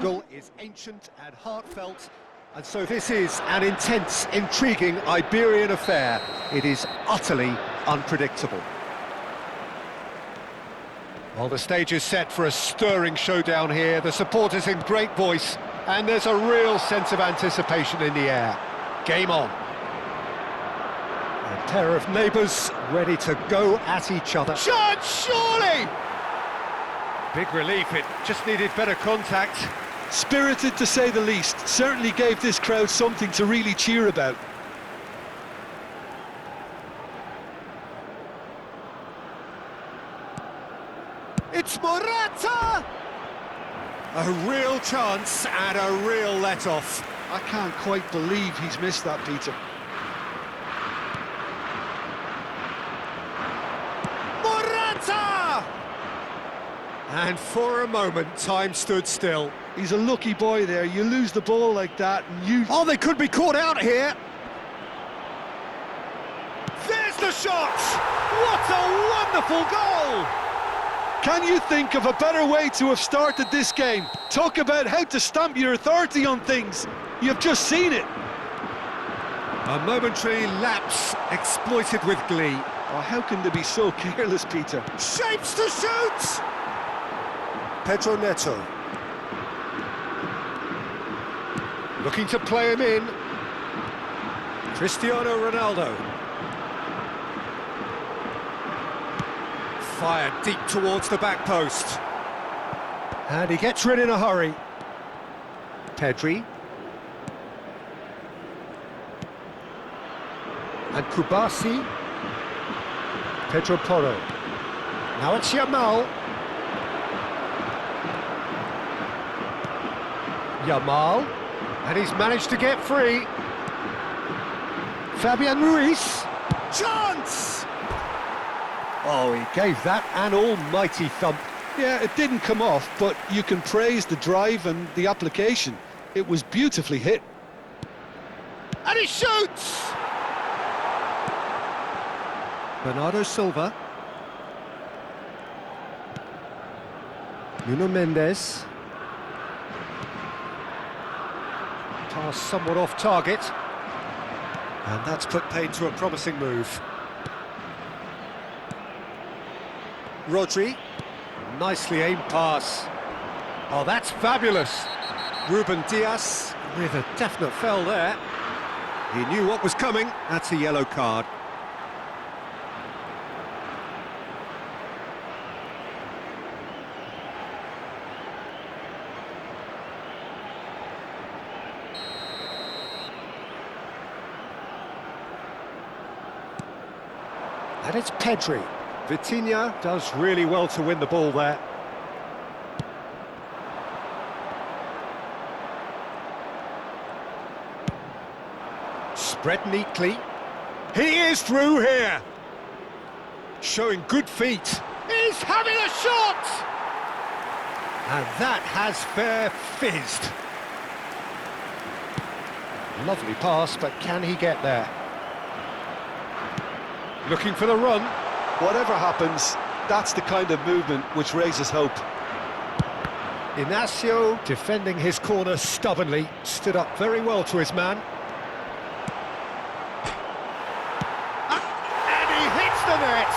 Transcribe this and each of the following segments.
Portugal is ancient and heartfelt, and so this is an intense, intriguing Iberian affair. It is utterly unpredictable. Well, the stage is set for a stirring showdown here. The supporters in great voice, and there's a real sense of anticipation in the air. Game on. A pair of neighbours ready to go at each other. Chance, surely! Big relief, it just needed better contact. Spirited to say the least, certainly gave this crowd something to really cheer about. It's Morata! A real chance and a real let-off. I can't quite believe he's missed that, Peter. Morata! And for a moment, time stood still. He's a lucky boy there. You lose the ball like that and you... Oh, they could be caught out here. There's the shot! What a wonderful goal! Can you think of a better way to have started this game? Talk about how to stamp your authority on things. You've just seen it. A momentary lapse exploited with glee. Oh, how can they be so careless, Peter? Shapes to shoot! Pedro Neto. Looking to play him in. Cristiano Ronaldo. Fired deep towards the back post. And he gets rid in a hurry. Pedri. And Kubasi. Pedro Porro. Now it's Yamal. Yamal. And he's managed to get free. Fabian Ruiz. Chance! Oh, he gave that an almighty thump. Yeah, it didn't come off, but you can praise the drive and the application. It was beautifully hit. And he shoots! Bernardo Silva. Nuno Mendes. Pass somewhat off target. And that's put paid to a promising move. Rodri. Nicely aimed pass. Oh, that's fabulous. Ruben Dias with a definite foul there. He knew what was coming. That's a yellow card. And it's Pedri. Vitinha does really well to win the ball there. Spread neatly. He is through here. Showing good feet. He's having a shot! And that has fair fizzed. Lovely pass, but can he get there? Looking for the run. Whatever happens, that's the kind of movement which raises hope. Inacio, defending his corner stubbornly, stood up very well to his man. And he hits the net!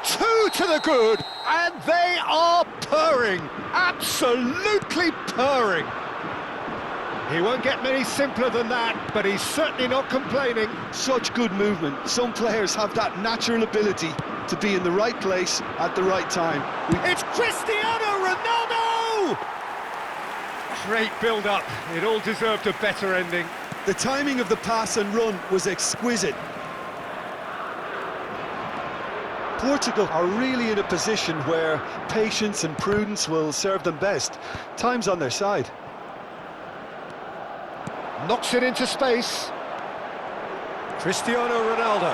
Two to the good, and they are purring, absolutely purring. He won't get many simpler than that, but he's certainly not complaining. Such good movement. Some players have that natural ability to be in the right place at the right time. It's Cristiano Ronaldo! Great build-up. It all deserved a better ending. The timing of the pass and run was exquisite. Portugal are really in a position where patience and prudence will serve them best. Time's on their side. Knocks it into space. Cristiano Ronaldo.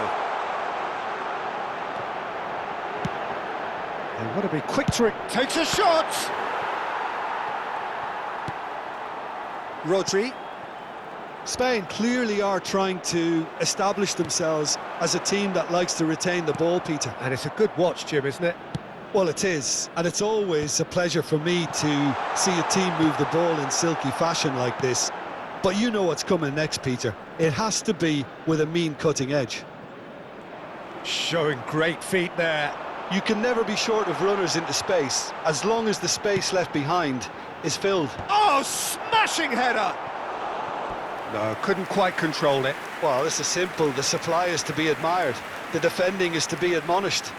They want to be quick to it. Takes a shot! Rodri. Spain clearly are trying to establish themselves as a team that likes to retain the ball, Peter. And it's a good watch, Jim, isn't it? Well, it is, and it's always a pleasure for me to see a team move the ball in silky fashion like this. But you know what's coming next, Peter. It has to be with a mean cutting edge. Showing great feet there. You can never be short of runners into space, as long as the space left behind is filled. Oh, smashing header! No, couldn't quite control it. Well, this is simple. The supply is to be admired. The defending is to be admonished.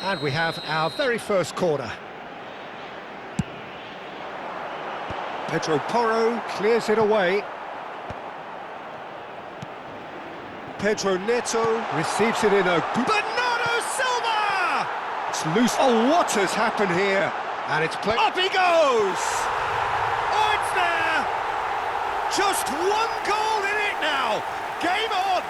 And we have our very first corner. Pedro Porro clears it away. Pedro Neto receives it in a... Bernardo Silva! It's loose. Oh, what has happened here? And it's played... Up he goes! Oh, it's there! Just one goal in it now! Game on!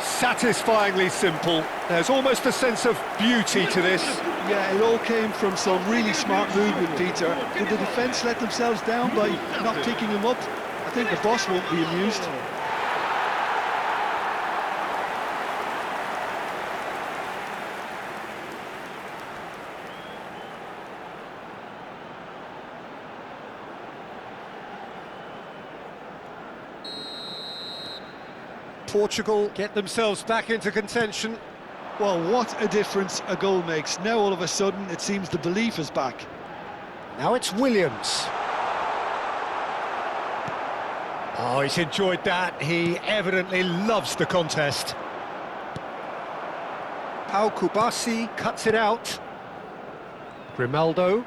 Satisfyingly simple. There's almost a sense of beauty to this. Yeah, it all came from some really smart movement, Peter. Did the defence let themselves down by not picking him up? I think the boss won't be amused. Portugal get themselves back into contention. Well, what a difference a goal makes. Now all of a sudden it seems the belief is back. Now it's Williams. Oh, he's enjoyed that. He evidently loves the contest. Pau Kubasi cuts it out. Ronaldo.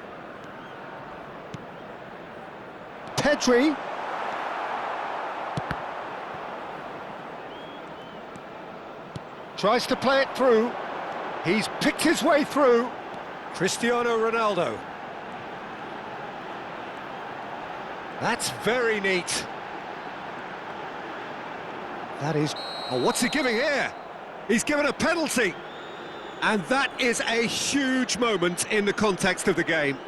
Pedri. Tries to play it through. He's picked his way through. Cristiano Ronaldo. That's very neat. That is... Oh, what's he giving here? He's given a penalty. And that is a huge moment in the context of the game.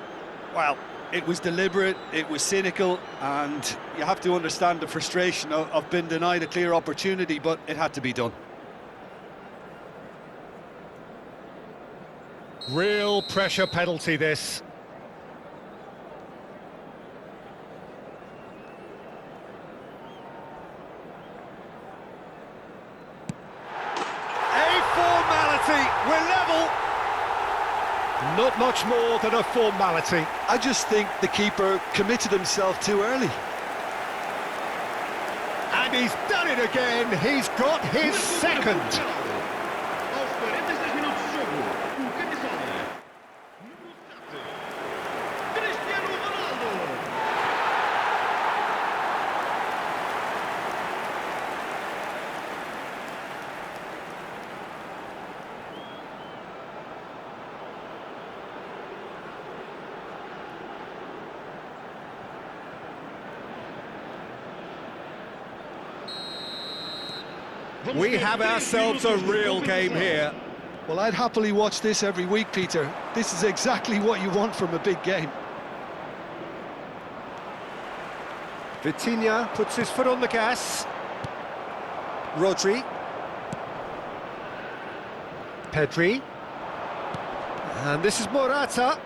Well, it was deliberate, it was cynical, and you have to understand the frustration of being denied a clear opportunity, but it had to be done. Real pressure penalty, this. A formality, we're level. Not much more than a formality. I just think the keeper committed himself too early. And he's done it again, he's got his second. We have ourselves a real game here. Well, I'd happily watch this every week, Peter. This is exactly what you want from a big game. Vitinha puts his foot on the gas. Rodri. Pedri. And this is Morata.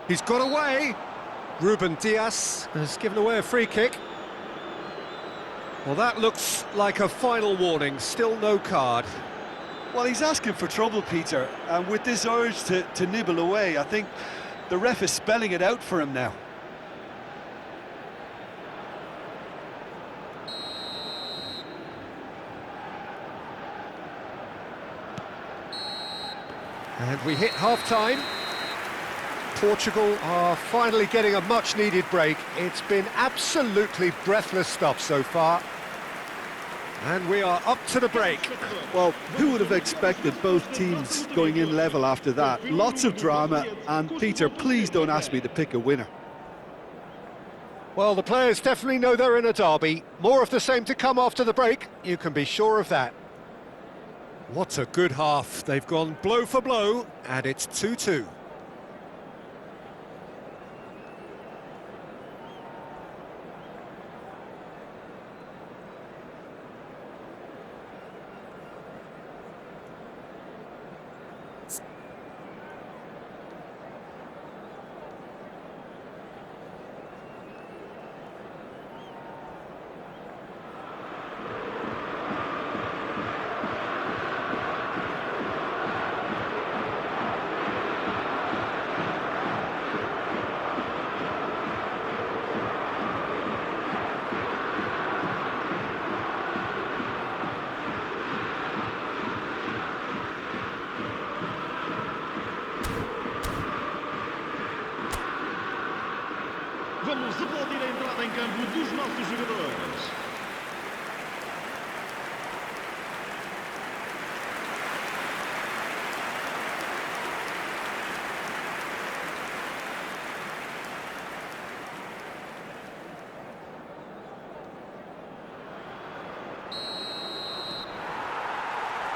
He's got away. Ruben Dias has given away a free kick. Well, that looks like a final warning, still no card. Well, he's asking for trouble, Peter, and with this urge to nibble away, I think the ref is spelling it out for him now. And we hit half-time. Portugal are finally getting a much-needed break. It's been absolutely breathless stuff so far. And we are up to the break. Well, who would have expected both teams going in level after that? Lots of drama, and Peter, please don't ask me to pick a winner. Well, the players definitely know they're in a derby. More of the same to come after the break, you can be sure of that. What a good half. They've gone blow for blow, and it's 2-2.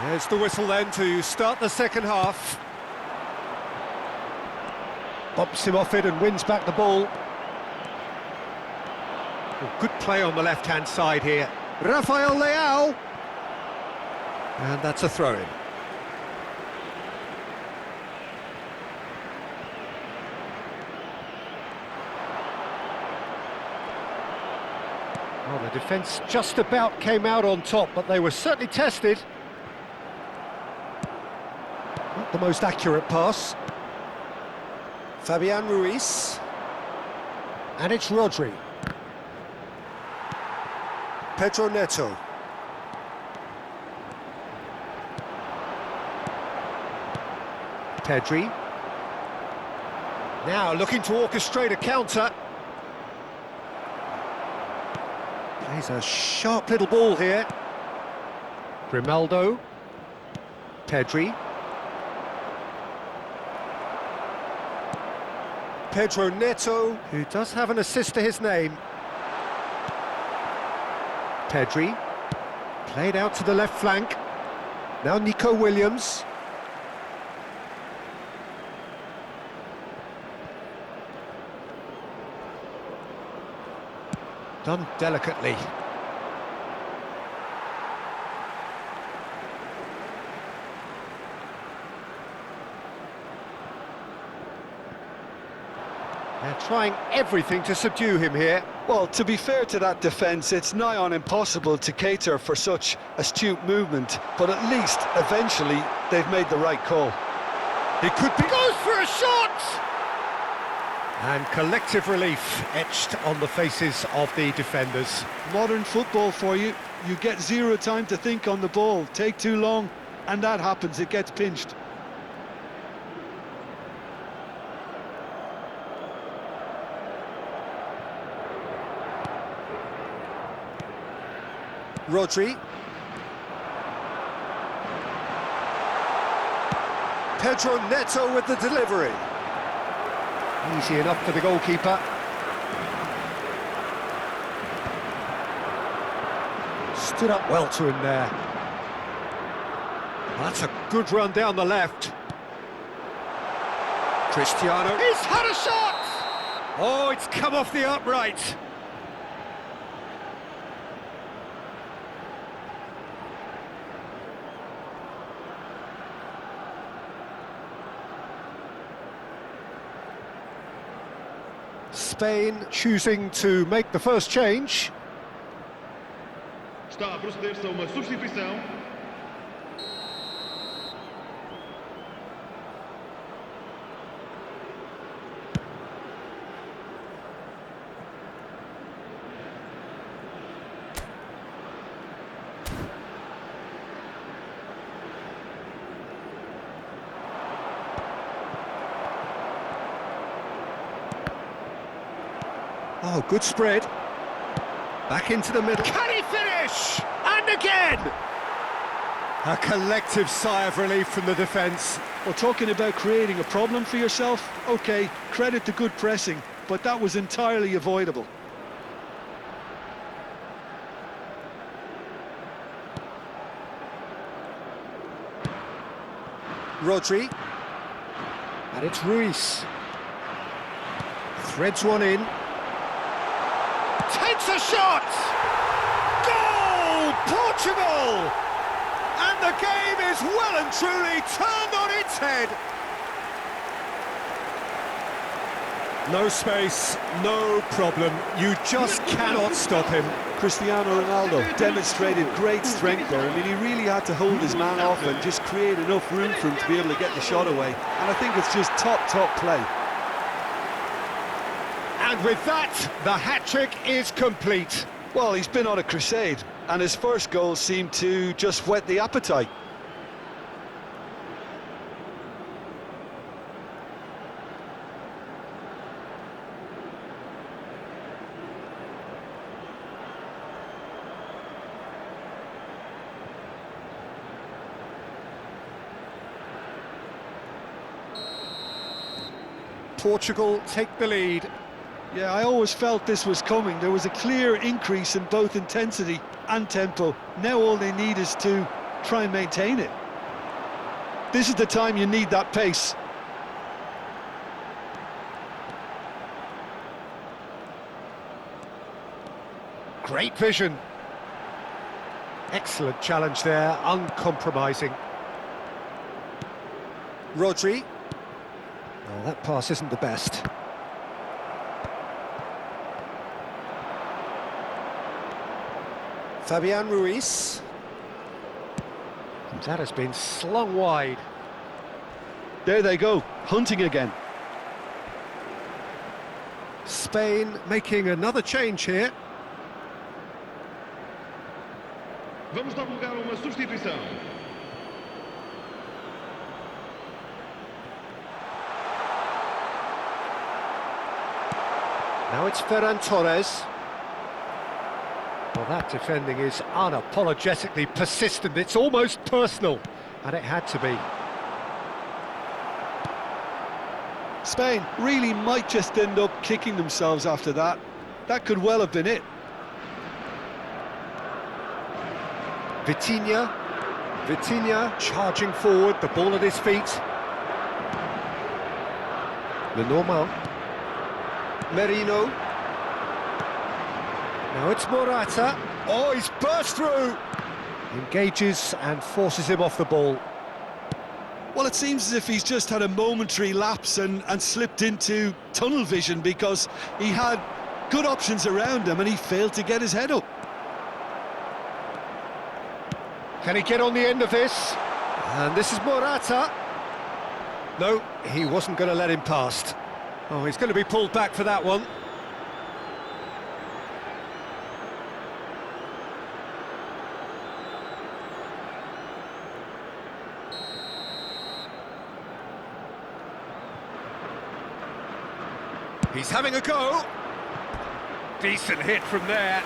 There's the whistle then to start the second half. Bumps him off it and wins back the ball. Oh, good play on the left-hand side here. Rafael Leao. And that's a throw-in. Well, the defence just about came out on top, but they were certainly tested. Not the most accurate pass. Fabian Ruiz. And it's Rodri. Pedro Neto. Pedri. Now looking to orchestrate a counter. Plays a sharp little ball here. Ronaldo. Pedri. Pedro Neto, who does have an assist to his name. Pedri. Played out to the left flank. Now Nico Williams. Done delicately. They're trying everything to subdue him here. Well, to be fair to that defence, it's nigh on impossible to cater for such astute movement, but at least, eventually, they've made the right call. He could be... Goes for a shot! And collective relief etched on the faces of the defenders. Modern football for you. You get zero time to think on the ball, take too long, and that happens, it gets pinched. Rodri. Pedro Neto with the delivery. Easy enough for the goalkeeper. Stood up well to him there. That's a good run down the left. Cristiano. He's had a shot! Oh, it's come off the upright. Spain choosing to make the first change. Está a proceder-se a uma substituição. Oh, good spread. Back into the middle. Can he finish? And again! A collective sigh of relief from the defence. Well, talking about creating a problem for yourself, OK, credit to good pressing, but that was entirely avoidable. Rodri. And it's Ruiz. Threads one in. Takes a shot! Goal! Portugal! And the game is well and truly turned on its head. No space, no problem. You just cannot stop him. Cristiano Ronaldo demonstrated great strength there. I mean, he really had to hold his man off and just create enough room for him to be able to get the shot away. And I think it's just top play. And with that, the hat-trick is complete. Well, he's been on a crusade, and his first goal seemed to just whet the appetite. Portugal take the lead. Yeah, I always felt this was coming. There was a clear increase in both intensity and tempo. Now all they need is to try and maintain it. This is the time you need that pace. Great vision. Excellent challenge there, uncompromising. Rodri. Oh, that pass isn't the best. Fabian Ruiz. That has been slung wide. There they go, hunting again. Spain making another change here. Vamos dar lugar a uma substituição. Now it's Ferran Torres. Well, that defending is unapologetically persistent. It's almost personal, and it had to be. Spain really might just end up kicking themselves after that. That could well have been it. Vitinha charging forward, the ball at his feet. Lenormand. Merino. Now it's Morata. Oh, he's burst through! Engages and forces him off the ball. Well, it seems as if he's just had a momentary lapse and slipped into tunnel vision, because he had good options around him and he failed to get his head up. Can he get on the end of this? And this is Morata. No, he wasn't going to let him past. Oh, he's going to be pulled back for that one. He's having a go. Decent hit from there.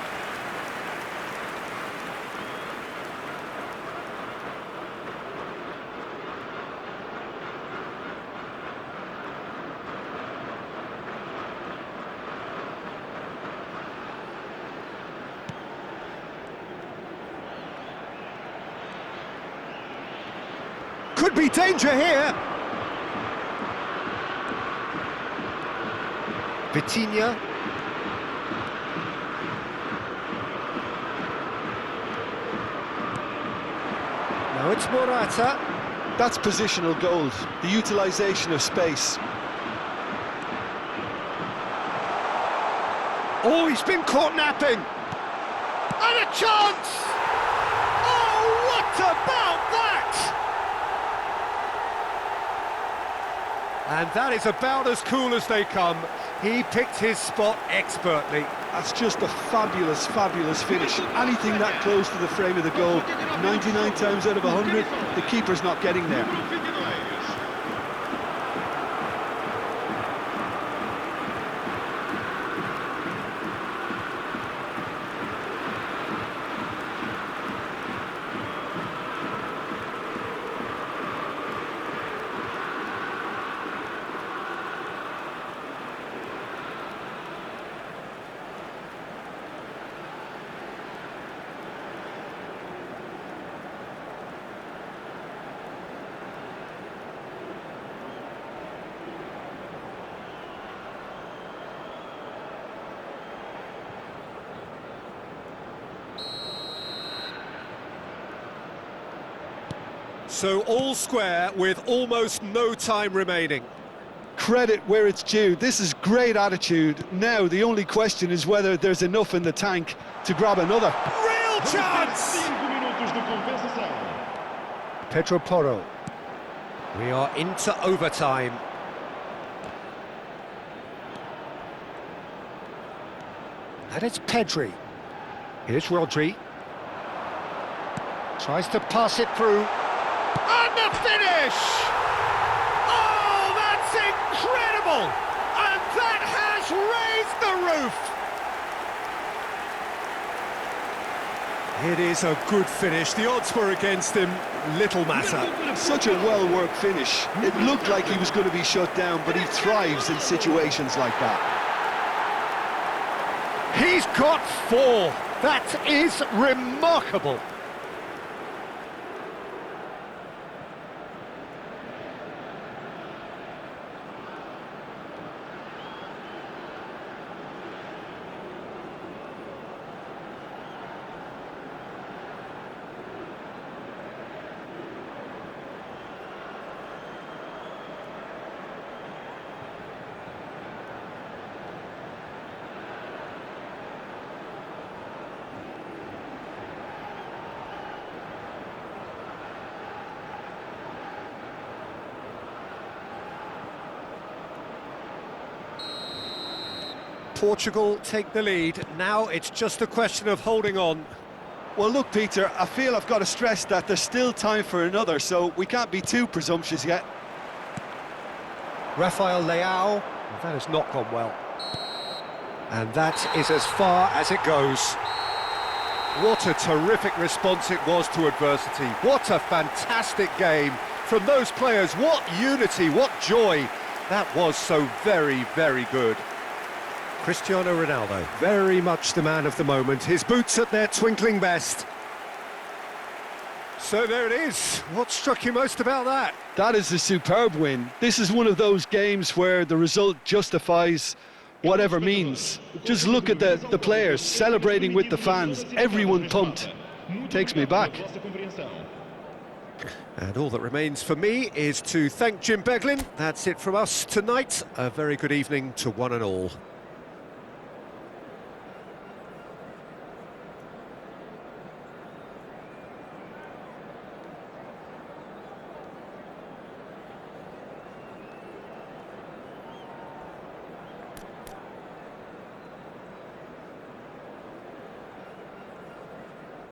Could be danger here. Vitinha. Now it's Morata. That's positional gold, the utilisation of space. Oh, he's been caught napping. And a chance! Oh, what about that? And that is about as cool as they come. He picked his spot expertly. That's just a fabulous, fabulous finish. Anything that close to the frame of the goal, 99 times out of 100, the keeper's not getting there. So all square with almost no time remaining. Credit where it's due. This is great attitude. Now the only question is whether there's enough in the tank to grab another. Real chance! 5 minutos de compensação. Pedro Porro. We are into overtime. And it's Pedri. Here's Rodri. Tries to pass it through. And the finish! Oh, that's incredible! And that has raised the roof! It is a good finish. The odds were against him. Little matter. Such a well-worked finish. It looked like he was going to be shut down, but he thrives in situations like that. He's got 4. That is remarkable. Portugal take the lead. Now it's just a question of holding on. Well, look, Peter, I feel I've got to stress that there's still time for another, so we can't be too presumptuous yet. Rafael Leao, that has not gone well. And that is as far as it goes. What a terrific response it was to adversity. What a fantastic game from those players. What unity, what joy. That was so very, very good. Cristiano Ronaldo, very much the man of the moment. His boots at their twinkling best. So there it is. What struck you most about that? That is a superb win. This is one of those games where the result justifies whatever means. Just look at the players celebrating with the fans. Everyone pumped. Takes me back. And all that remains for me is to thank Jim Beglin. That's it from us tonight. A very good evening to one and all.